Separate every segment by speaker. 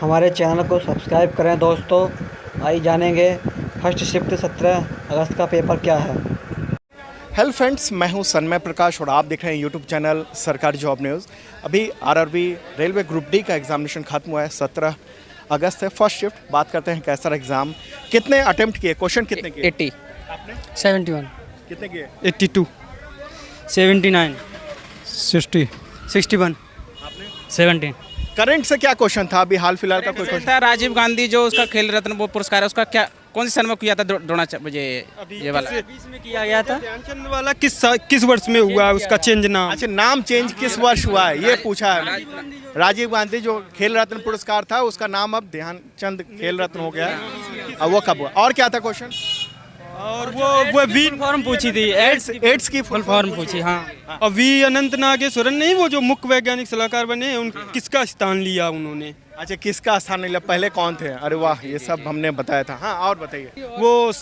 Speaker 1: हमारे चैनल को सब्सक्राइब करें दोस्तों। आइए जानेंगे फर्स्ट शिफ्ट 17 अगस्त का पेपर क्या है।
Speaker 2: हेलो फ्रेंड्स, मैं हूं सन्मय प्रकाश और आप देख रहे हैं यूट्यूब चैनल सरकारी जॉब न्यूज़। अभी आरआरबी रेलवे ग्रुप डी का एग्जामिनेशन खत्म हुआ है। 17 अगस्त है फर्स्ट शिफ्ट। बात करते हैं कैसा रहा एग्ज़ाम, कितने अटेम्प्ट किए, क्वेश्चन कितने किए?
Speaker 3: 80,
Speaker 2: आपने
Speaker 3: 71,
Speaker 2: कितने किए?
Speaker 4: 82,
Speaker 3: 79,
Speaker 4: 60,
Speaker 3: 61,
Speaker 2: आपने
Speaker 3: 70।
Speaker 2: करंट से क्या क्वेश्चन था अभी हाल फिलहाल का कोई क्वेश्चन?
Speaker 5: था राजीव गांधी जो उसका खेल रत्न वो पुरस्कार है, उसका क्या कौन से सन में किया था मुझे ये वाला?
Speaker 3: 20 में किया गया था।
Speaker 4: ध्यानचंद वाला किस वर्ष में हुआ है उसका चेंज नाम?
Speaker 2: अच्छा, नाम चेंज किस वर्ष हुआ है ये पूछा है। राजीव गांधी जो खेल रत्न पुरस्कार था उसका नाम अब ध्यानचंद खेल रत्न हो गया है। अब वो कब हुआ और क्या था क्वेश्चन?
Speaker 4: और वो वी
Speaker 3: फॉर्म पूछी थी,
Speaker 2: एड्स की
Speaker 3: फुल फॉर्म पूछी। हाँ,
Speaker 4: और वी अनंत नागेश्वरन नहीं, वो जो मुख्य वैज्ञानिक सलाहकार बने, उन किसका स्थान लिया उन्होंने?
Speaker 2: अच्छा, किसका स्थान लिया? पहले कौन थे? अरे वाह, ये सब हमने बताया था। हाँ, और बताइए।
Speaker 4: वो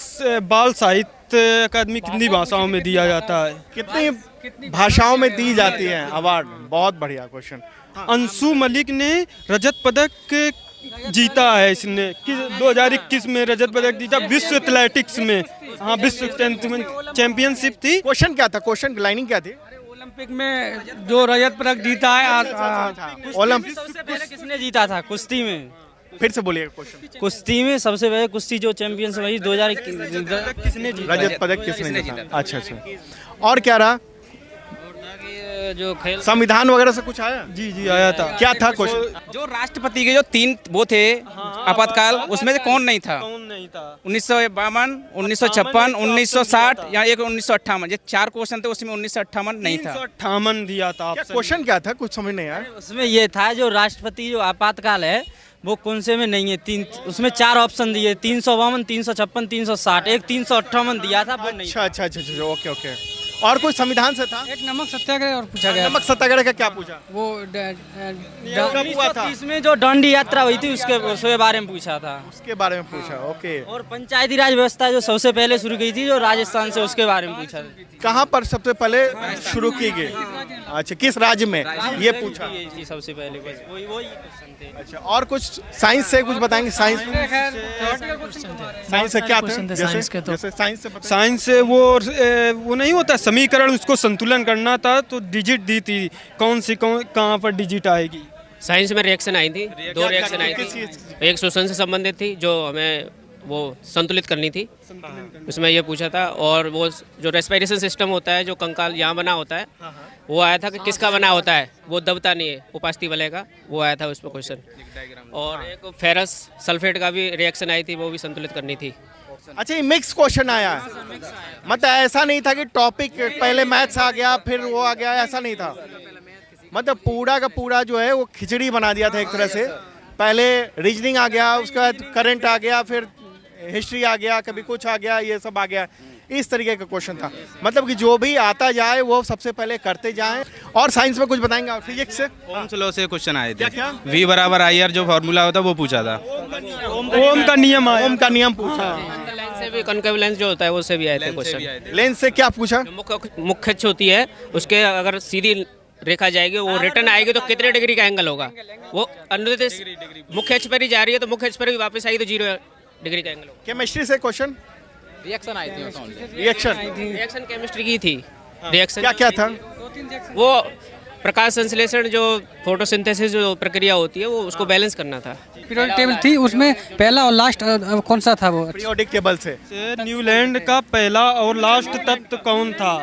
Speaker 4: बाल साहित्य अकादमी कितनी भाषाओं में दिया जाता है?
Speaker 2: कितनी भाषाओं में दी जाती है अवार्ड? बहुत बढ़िया क्वेश्चन।
Speaker 4: अंशु मलिक ने रजत पदक जीता है। इसने 2021 में रजत पदक जीता विश्व एथलेटिक्स में। हाँ, विश्व चैंपियनशिप थी।
Speaker 2: क्वेश्चन क्या था? क्वेश्चन लाइनिंग क्या थी?
Speaker 3: ओलंपिक में जो रजत पदक जीता है,
Speaker 2: ओलंपिक
Speaker 3: सबसे पहले किसने जीता था? कुश्ती में।
Speaker 2: फिर से बोलिए क्वेश्चन।
Speaker 3: कुश्ती में सबसे पहले कुश्ती जो चैंपियंस वही 2021
Speaker 4: किसने जीता?
Speaker 2: रजत पदक किसने जीता? अच्छा अच्छा। और क्या रहा?
Speaker 3: जो खेल
Speaker 5: संविधान वगैरह से कुछ आया?
Speaker 4: जी आया था।
Speaker 2: क्या था क्वेश्चन?
Speaker 5: जो राष्ट्रपति के जो 3 वो थे आपातकाल, उसमें से कौन नहीं था?
Speaker 4: कौन नहीं था?
Speaker 5: 1952, 1956, 1960 या एक 1958। ये 4 क्वेश्चन थे, उसमें 1958 नहीं था।
Speaker 4: 358 दिया था।
Speaker 2: क्वेश्चन क्या था? कुछ समझ नहीं आया।
Speaker 3: उसमें ये था जो राष्ट्रपति जो आपातकाल है वो कौन से में नहीं है। उसमें 4 ऑप्शन दिए, 352, 356, 360। एक 358 दिया था, वो नहीं।
Speaker 2: अच्छा, ओके ओके। और कुछ संविधान से था?
Speaker 3: एक नमक सत्याग्रह और पूछा गया।
Speaker 2: नमक सत्याग्रह का क्या पूछा?
Speaker 3: वो
Speaker 2: कब हुआ था?
Speaker 3: इसमें जो डांडी यात्रा हुई थी उसके बारे में पूछा था।
Speaker 2: उसके बारे में पूछा, ओके।
Speaker 3: और पंचायती राज व्यवस्था जो सबसे पहले शुरू की थी जो राजस्थान से, उसके बारे में पूछा था।
Speaker 2: कहाँ पर सबसे पहले शुरू की गई? अच्छा, किस राज्य में ये पूछा?
Speaker 3: ये सबसे पहले बस वही क्वेश्चन थे।
Speaker 2: अच्छा, और कुछ साइंस से कुछ बताएंगे? साइंस से क्या थे? जैसे साइंस से बताइए।
Speaker 4: साइंस से वो नहीं होता समीकरण, उसको संतुलन करना था तो डिजिट दी थी। कौन सी कहाँ पर डिजिट आएगी?
Speaker 6: साइंस में रिएक्शन आई थी, 2 रिएक्शन आई थी। एक श्वसन से संबंधित थी जो हमें वो संतुलित करनी थी, उसमें ये पूछा था। और वो जो रेस्पिरेशन सिस्टम होता है जो कंकाल यहाँ बना होता है, वो आया था कि किसका बना होता है, वो दबता नहीं है, उपास्थि वलय का, वो आया था उसमें क्वेश्चन। और एक फेरस सल्फेट का भी रिएक्शन आई थी, वो भी संतुलित करनी थी।
Speaker 2: अच्छा, ये मिक्स क्वेश्चन आया है, मतलब ऐसा नहीं था कि टॉपिक पहले मैथ्स आ गया फिर वो आ गया, ऐसा नहीं था। मतलब पूरा का पूरा जो है वो खिचड़ी बना दिया था एक तरह से। पहले रीजनिंग आ गया, उसके बाद करंट आ गया, फिर हिस्ट्री आ गया, कभी कुछ आ गया, ये सब आ गया। इस तरीके का क्वेश्चन था, मतलब कि जो भी आता जाए वो सबसे पहले करते जाएं। और साइंस में कुछ बताएंगे? और फिजिक्स से?
Speaker 7: ओम्स लॉ से क्वेश्चन आए थे।
Speaker 2: क्या?
Speaker 7: V बराबर IR जो फॉर्मूला होता है वो पूछा था।
Speaker 4: ओम का नियम आया।
Speaker 2: ओम का नियम पूछा।
Speaker 6: लेंस से भी कॉन्केव लेंस जो होता है उससे भी आए थे क्वेश्चन।
Speaker 2: लेंस से क्या पूछा?
Speaker 6: मुख्य अक्ष होती है, उसके अगर सीधी रेखा जाएगी, वो रिटर्न आएगी तो कितने डिग्री का एंगल होगा? वो अनुदिश मुख्य अक्ष पर ही जा रही है तो मुख्य अक्ष पर भी वापस आएगी तो 0 डिग्री का एंगल होगा।
Speaker 2: केमिस्ट्री से क्वेश्चन?
Speaker 5: रिएक्शन आई थी।
Speaker 6: रिएक्शन केमिस्ट्री की थी। रिएक्शन
Speaker 2: क्या था?
Speaker 6: वो प्रकाश संश्लेषण जो फोटोसिंथेसिस जो प्रक्रिया होती है वो उसको बैलेंस करना था।
Speaker 3: पीरियोडिक टेबल थी, उसमें पहला और लास्ट कौन सा था? वो
Speaker 2: पीरियोडिक टेबल से
Speaker 4: न्यूलैंड का पहला और लास्ट तत्व कौन था?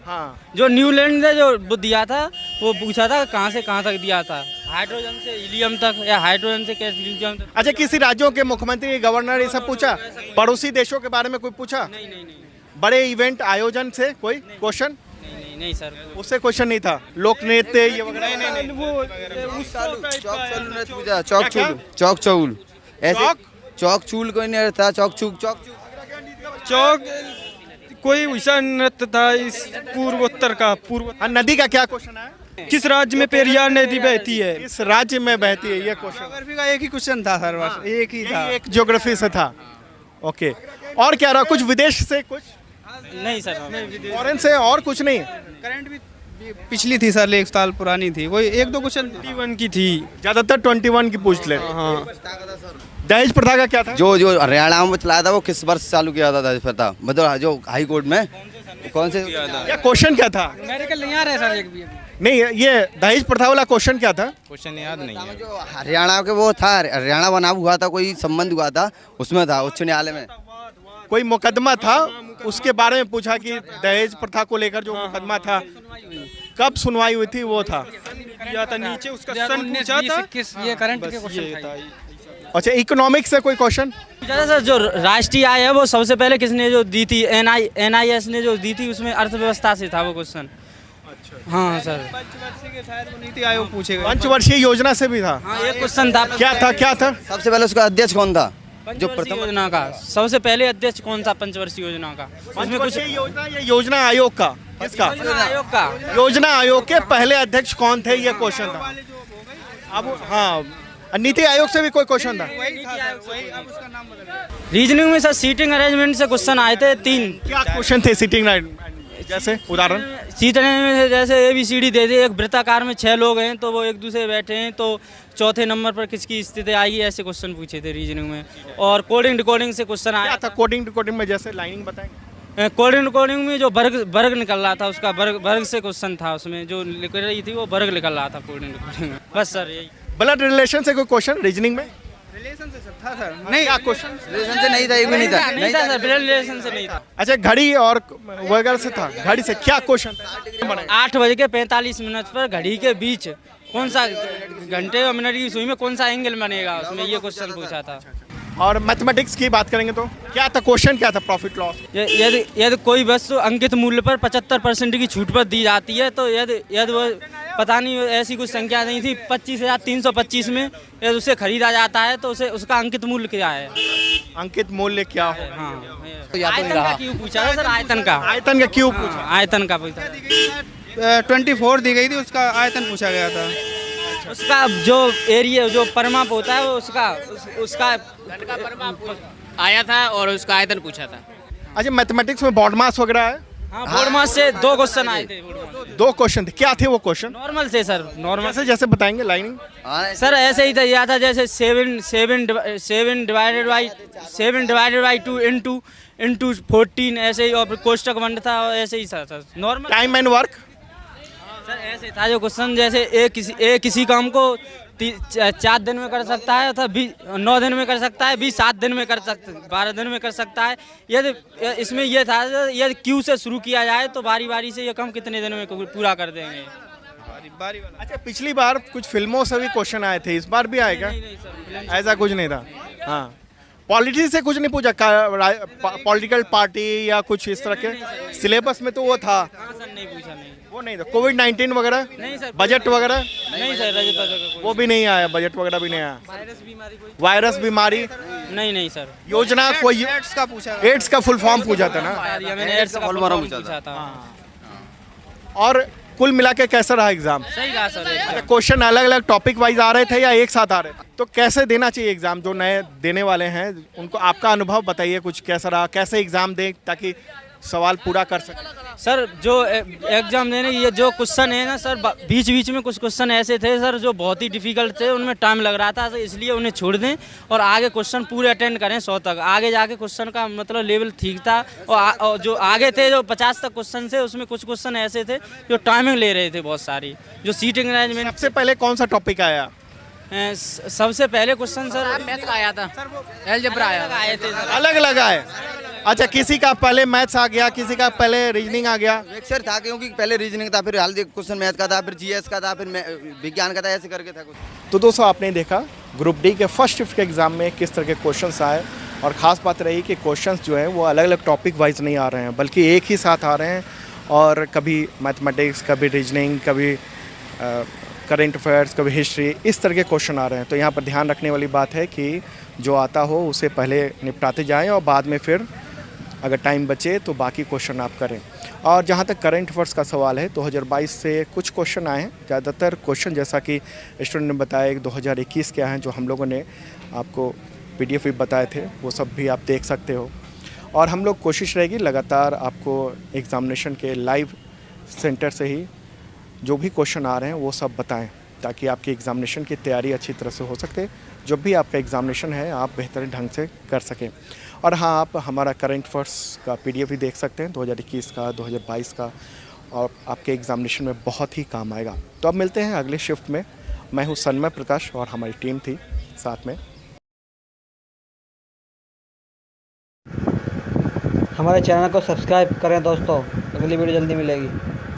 Speaker 2: हाँ,
Speaker 3: जो न्यूलैंड ने जो दिया था वो पूछा था कहाँ से कहाँ तक दिया था, हाइड्रोजन से हीलियम तक या हाइड्रोजन से कैल्शियम तक।
Speaker 2: अच्छा, किसी राज्यों के मुख्यमंत्री, गवर्नर ये सब पूछा? पड़ोसी देशों के बारे में कोई पूछा?
Speaker 3: नहीं।
Speaker 2: बड़े इवेंट आयोजन से कोई क्वेश्चन?
Speaker 3: नहीं सर,
Speaker 2: उससे क्वेश्चन नहीं था। लोक नृत्य ये वगैरह?
Speaker 4: नहीं, वो
Speaker 8: चौक चूल ऐसे चौक चूल कोई नहीं था।
Speaker 4: चौक कोई वैसा नृत्य था इस पूर्वोत्तर का।
Speaker 2: नदी का क्या क्वेश्चन है?
Speaker 4: किस राज्य में पेरियार नदी बहती है?
Speaker 2: किस राज्य में बहती है, ये क्वेश्चन।
Speaker 7: ज्योग्राफी का एक ही क्वेश्चन था सर, बस एक ही था।
Speaker 2: एक ज्योग्राफी से था, ओके। और क्या रहा? कुछ विदेश से कुछ?
Speaker 3: नहीं सर,
Speaker 2: फॉरेन से और कुछ नहीं?
Speaker 7: पिछली थी सर, 1 साल पुरानी थी, कोई 1-2 क्वेश्चन थे।
Speaker 4: 21 की थी।
Speaker 2: ज्यादातर 21 की पूछ ले।
Speaker 4: हाँ
Speaker 2: दहेज प्रथा का क्या था?
Speaker 8: जो हरियाणा में चलाया था वो किस वर्ष चालू किया था दहेज प्रथा, मतलब जो हाई कोर्ट में कौन से?
Speaker 2: क्या क्वेश्चन क्या था?
Speaker 3: मेडिकल नहीं आ रहा है सर एक भी।
Speaker 2: नहीं, ये दहेज प्रथा वाला क्वेश्चन क्या था?
Speaker 7: क्वेश्चन याद नहीं है।
Speaker 8: जो हरियाणा के वो था, हरियाणा बना हुआ था, कोई संबंध हुआ था उसमें था, उच्च न्यायालय में
Speaker 2: कोई मुकदमा था, उसके बारे में पूछा कि दहेज प्रथा को लेकर जो मुकदमा था कब सुनवाई हुई थी, वो था।
Speaker 4: किया था नीचे उसका सन पूछा था।
Speaker 3: ये करंट के
Speaker 4: ये था।
Speaker 2: अच्छा, इकोनॉमिक्स से कोई क्वेश्चन?
Speaker 3: सर जो राष्ट्रीय आय है वो सबसे पहले किसने जो दी थी, NIS ने जो दी थी, उसमें अर्थव्यवस्था से था वो क्वेश्चन। हाँ सर,
Speaker 7: नीति आयोग पूछेगा।
Speaker 2: पंचवर्षीय योजना से भी था।
Speaker 3: हाँ एक क्वेश्चन था।
Speaker 2: क्या था?
Speaker 8: सबसे पहले उसका अध्यक्ष कौन था? जो
Speaker 3: पंचवर्षीय योजना का सबसे पहले अध्यक्ष कौन था पंचवर्षीय योजना का? उसमें कुछ
Speaker 2: पंचवर्षीय योजना, ये योजना आयोग का, किसका?
Speaker 3: आयोग का।
Speaker 2: योजना आयोग के पहले अध्यक्ष कौन थे, ये क्वेश्चन था। अब हाँ, नीति आयोग से भी कोई क्वेश्चन था?
Speaker 3: रीजनिंग में सर सीटिंग अरेंजमेंट से क्वेश्चन आए थे 3।
Speaker 2: क्या क्वेश्चन थे सीटिंग, जैसे उदाहरण?
Speaker 3: सीट अरेंजमेंट में जैसे ABCD दे दे, एक वृत्ताकार में 6 लोग हैं तो वो एक दूसरे बैठे हैं तो चौथे नंबर पर किसकी स्थिति आएगी, ऐसे क्वेश्चन पूछे थे रीजनिंग में। और कोडिंग डिकोडिंग से क्वेश्चन आया
Speaker 2: था। कोडिंग डिकोडिंग में जैसे लाइनिंग बताएंगे?
Speaker 3: कोडिंग डिकोडिंग में जो वर्ग निकल रहा था, उसका वर्ग से क्वेश्चन था, उसमें जो लिख रही थी वो वर्ग निकल रहा था कोडिंग डिकोडिंग में। बस सर यही।
Speaker 2: ब्लड रिलेशन से कोई क्वेश्चन रीजनिंग में?
Speaker 7: रिलेशन से था सर।
Speaker 2: नहीं, क्या क्वेश्चन?
Speaker 8: रिलेशन से नहीं था, एक भी नहीं था।
Speaker 3: नहीं था सर, ब्लड रिलेशन से नहीं था।
Speaker 2: अच्छा, घड़ी और वगैरह से था। घड़ी से क्या क्वेश्चन?
Speaker 3: 8:45 पर घड़ी के बीच कौन सा घंटे और मिनट की सुई में कौन सा एंगल बनेगा, उसमें ये क्वेश्चन पूछा था।
Speaker 2: और मैथमेटिक्स की बात करेंगे तो क्या था क्वेश्चन? क्या था? Profit loss.
Speaker 3: यदि कोई वस्तु अंकित मूल्य पर 75% की छूट पर दी जाती है तो यदि वो पता नहीं ऐसी कुछ संख्या नहीं थी 25,325 में, यदि उसे खरीदा जाता है तो उसे उसका अंकित मूल्य क्या है?
Speaker 2: अंकित मूल्य क्या हो?
Speaker 3: हाँ, आयतन का क्यों पूछा था सर? आयतन का
Speaker 2: क्यों पूछा?
Speaker 3: आयतन का पूछा।
Speaker 7: 24 दी गई थी, उसका आयतन पूछा गया था।
Speaker 3: उसका जो एरिया जो परिमाप होता है वो उसका
Speaker 6: आया था और उसका आयतन पूछा था।
Speaker 2: अच्छा, मैथमेटिक्स में बॉड मास वगैरह है?
Speaker 3: हाँ, बोर्ड मास से 2 क्वेश्चन आए थे।
Speaker 2: 2 क्वेश्चन थे। क्या थे वो क्वेश्चन?
Speaker 3: नॉर्मल से सर, नॉर्मल
Speaker 2: से जैसे बताएंगे लाइनिंग।
Speaker 3: सर ऐसे ही था, यह था जैसे 7 डिवाइडेड बाई 2 इंटू 14 ऐसे ही, और कोष्टक बंद था और ऐसे ही sir normal.
Speaker 2: Time and work
Speaker 3: sir ऐसे था जो क्वेश्चन, जैसे एक किसी काम को 4 दिन में कर सकता है अथवा 9 दिन में कर सकता है, 7 दिन में कर सकता है, 12 दिन में कर सकता है। यदि इसमें यह था यदि क्यू से शुरू किया जाए तो बारी बारी से ये काम कितने दिन में पूरा कर देंगे।
Speaker 2: अच्छा, पिछली बार कुछ फिल्मों से भी क्वेश्चन आए थे, इस बार भी आएगा? ऐसा कुछ नहीं था। हाँ, पॉलिटिक्स से कुछ नहीं पूछा, पॉलिटिकल पार्टी या कुछ इस तरह के सिलेबस में तो वो था?
Speaker 3: सर नहीं पूछा, नहीं
Speaker 2: वो नहीं था। कोविड-19 वगैरह?
Speaker 3: नहीं सर।
Speaker 2: बजट वगैरह?
Speaker 3: नहीं सर,
Speaker 2: वो भी नहीं आया, बजट वगैरह भी नहीं आया। वायरस बीमारी?
Speaker 3: नहीं सर।
Speaker 2: योजना कोई?
Speaker 7: एड्स का पूछा।
Speaker 2: एड्स का फुल फॉर्म पूछा था ना?
Speaker 3: मैंने एड्स का फुल फॉर्म पूछा था।
Speaker 2: और कुल मिला के कैसा रहा एग्जाम?
Speaker 3: सही रहा सर।
Speaker 2: क्वेश्चन अलग अलग टॉपिक वाइज आ रहे थे या एक साथ आ रहे थे? तो कैसे देना चाहिए एग्जाम? जो नए देने वाले हैं उनको आपका अनुभव बताइए, कुछ कैसा रहा, कैसे एग्जाम दें ताकि सवाल पूरा कर सकें?
Speaker 3: सर जो एग्जाम देने ये जो क्वेश्चन है ना सर, बीच बीच में कुछ क्वेश्चन ऐसे थे सर जो बहुत ही डिफिकल्ट थे, उनमें टाइम लग रहा था, तो इसलिए उन्हें छोड़ दें और आगे क्वेश्चन पूरे अटेंड करें 100 तक। आगे जाके क्वेश्चन का मतलब लेवल ठीक था, और जो आगे थे जो 50 तक क्वेश्चन थे उसमें कुछ क्वेश्चन ऐसे थे जो टाइमिंग ले रहे थे बहुत सारी। जो सीटिंग अरेंजमेंट
Speaker 2: सबसे पहले कौन सा टॉपिक आया?
Speaker 3: सबसे पहले क्वेश्चन सर मैथ का आया था, अलजेब्रा आए थे,
Speaker 2: अलग अलग आए। अच्छा, किसी का पहले मैथ्स आ गया, किसी का पहले रीजनिंग आ गया?
Speaker 8: मिक्सर था, क्योंकि पहले रीजनिंग था, फिर हाल क्वेश्चन मैथ का था, फिर जीएस का था, फिर विज्ञान का था, ऐसे करके था कुछ।
Speaker 2: तो दोस्तों, आपने देखा ग्रुप डी के फर्स्ट शिफ्ट के एग्जाम में किस तरह के क्वेश्चंस आए, और ख़ास बात रही कि क्वेश्चंस जो हैं वो अलग अलग टॉपिक वाइज नहीं आ रहे हैं, बल्कि एक ही साथ आ रहे हैं। और कभी मैथमेटिक्स, कभी रीजनिंग, कभी करेंट अफेयर्स, कभी हिस्ट्री, इस तरह के क्वेश्चन आ रहे हैं। तो यहाँ पर ध्यान रखने वाली बात है कि जो आता हो उसे पहले निपटाते जाएं और बाद में फिर अगर टाइम बचे तो बाकी क्वेश्चन आप करें। और जहाँ तक करेंट अफेयर्स का सवाल है, 2022 से कुछ क्वेश्चन आए हैं। ज़्यादातर क्वेश्चन जैसा कि स्टूडेंट ने बताया 2021 के हैं, जो हम लोगों ने आपको PDF भी बताए थे, वो सब भी आप देख सकते हो। और हम लोग कोशिश रहेगी लगातार आपको एग्ज़ामिनेशन के लाइव सेंटर से ही जो भी क्वेश्चन आ रहे हैं वो सब बताएं, ताकि आपकी एग्ज़ामिनेशन की तैयारी अच्छी तरह से हो सके। जब भी आपका एग्ज़ामिनेशन है आप बेहतरीन ढंग से कर सकें। और हाँ, आप हमारा करंट अफेयर्स का PDF भी देख सकते हैं 2021 का, 2022 का, और आपके एग्ज़ामिनेशन में बहुत ही काम आएगा। तो अब मिलते हैं अगले शिफ्ट में। मैं हूँ सन्मय प्रकाश और हमारी टीम थी साथ में।
Speaker 1: हमारे चैनल को सब्सक्राइब करें दोस्तों, अगली वीडियो जल्दी मिलेगी।